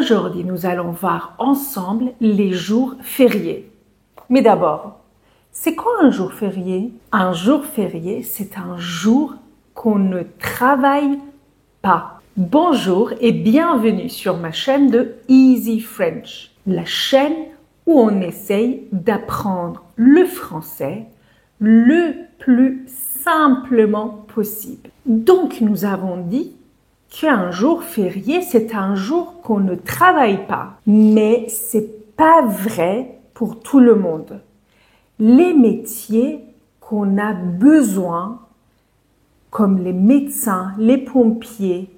Aujourd'hui, nous allons voir ensemble les jours fériés. Mais d'abord, c'est quoi un jour férié? Un jour férié, c'est un jour qu'on ne travaille pas. Bonjour et bienvenue sur ma chaîne de Easy French, la chaîne où on essaye d'apprendre le français le plus simplement possible. Donc, nous avons dit qu'un jour férié, c'est un jour qu'on ne travaille pas. Mais c'est pas vrai pour tout le monde. Les métiers qu'on a besoin, comme les médecins, les pompiers,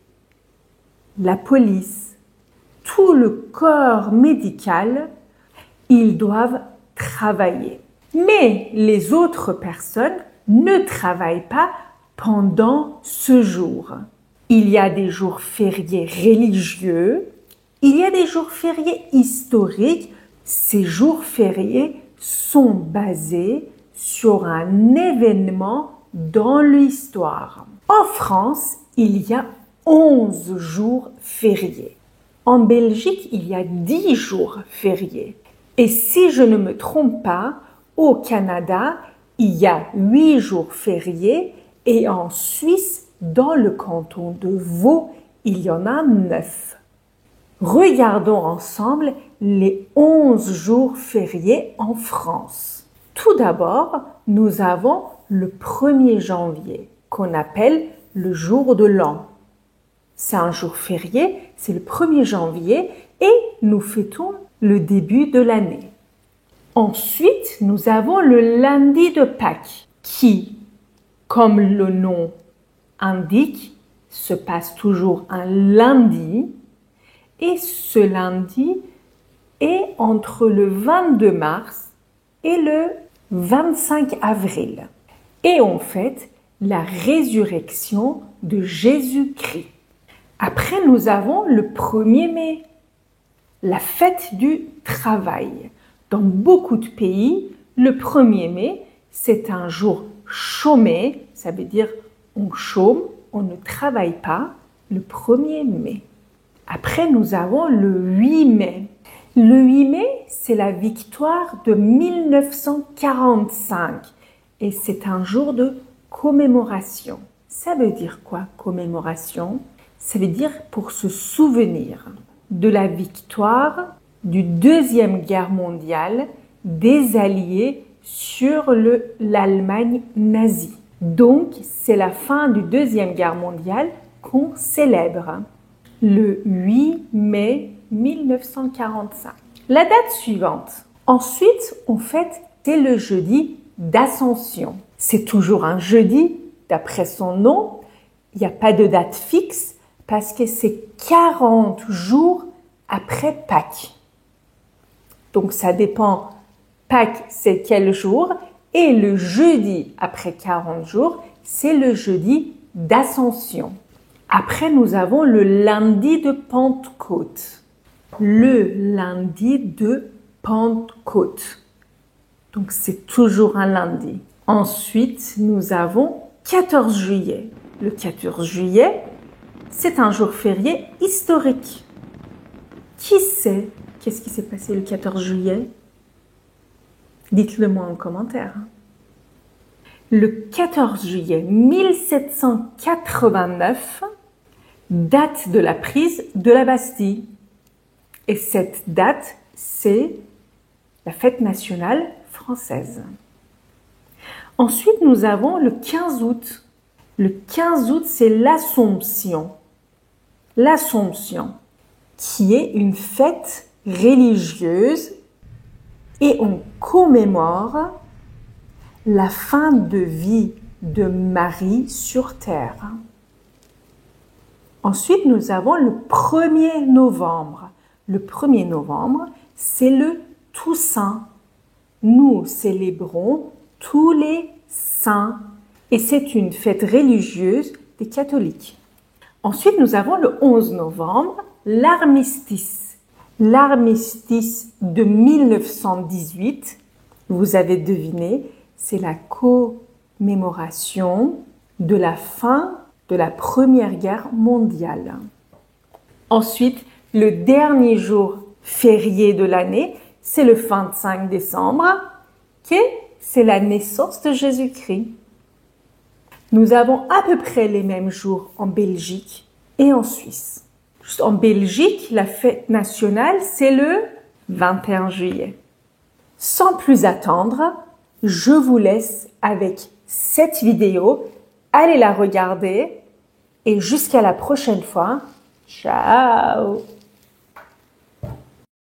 la police, tout le corps médical, ils doivent travailler. Mais les autres personnes ne travaillent pas pendant ce jour. Il y a des jours fériés religieux, il y a des jours fériés historiques. Ces jours fériés sont basés sur un événement dans l'histoire. En France, il y a 11 jours fériés. En Belgique, il y a 10 jours fériés. Et si je ne me trompe pas, au Canada, il y a 8 jours fériés et en Suisse, dans le canton de Vaud, il y en a 9. Regardons ensemble les 11 jours fériés en France. Tout d'abord, nous avons le 1er janvier, qu'on appelle le jour de l'an. C'est un jour férié, c'est le 1er janvier et nous fêtons le début de l'année. Ensuite, nous avons le lundi de Pâques qui, comme le nom indique, se passe toujours un lundi et ce lundi est entre le 22 mars et le 25 avril. Et on fête la résurrection de Jésus-Christ. Après, nous avons le 1er mai, la fête du travail. Dans beaucoup de pays, le 1er mai, c'est un jour chômé, ça veut dire on chôme, on ne travaille pas, le 1er mai. Après, nous avons le 8 mai. Le 8 mai, c'est la victoire de 1945 et c'est un jour de commémoration. Ça veut dire quoi, commémoration? Ça veut dire pour se souvenir de la victoire du Deuxième Guerre mondiale des Alliés sur l'Allemagne nazie. Donc, c'est la fin du Deuxième Guerre mondiale qu'on célèbre, le 8 mai 1945. La date suivante. Ensuite, on fête, c'est le jeudi d'Ascension. C'est toujours un jeudi, d'après son nom. Il n'y a pas de date fixe parce que c'est 40 jours après Pâques. Donc, ça dépend. Pâques, c'est quel jour? Et le jeudi, après 40 jours, c'est le jeudi d'Ascension. Après, nous avons le lundi de Pentecôte. Le lundi de Pentecôte. Donc, c'est toujours un lundi. Ensuite, nous avons 14 juillet. Le 14 juillet, c'est un jour férié historique. Qui sait qu'est-ce qui s'est passé le 14 juillet? Dites-le moi en commentaire. Le 14 juillet 1789, date de la prise de la Bastille. Et cette date, c'est la fête nationale française. Ensuite, nous avons le 15 août. Le 15 août, c'est l'Assomption. L'Assomption, qui est une fête religieuse et on commémore la fin de vie de Marie sur terre. Ensuite, nous avons le 1er novembre. Le 1er novembre, c'est le Toussaint. Nous célébrons tous les saints et c'est une fête religieuse des catholiques. Ensuite, nous avons le 11 novembre, l'armistice. L'armistice de 1918, vous avez deviné, c'est la commémoration de la fin de la Première Guerre mondiale. Ensuite, Le dernier jour férié de l'année, c'est le 25 décembre, c'est la naissance de Jésus-Christ. Nous avons à peu près les mêmes jours en Belgique et en Suisse. Juste en Belgique, la fête nationale, c'est le 21 juillet. Sans plus attendre, je vous laisse avec cette vidéo. Allez la regarder et jusqu'à la prochaine fois. Ciao!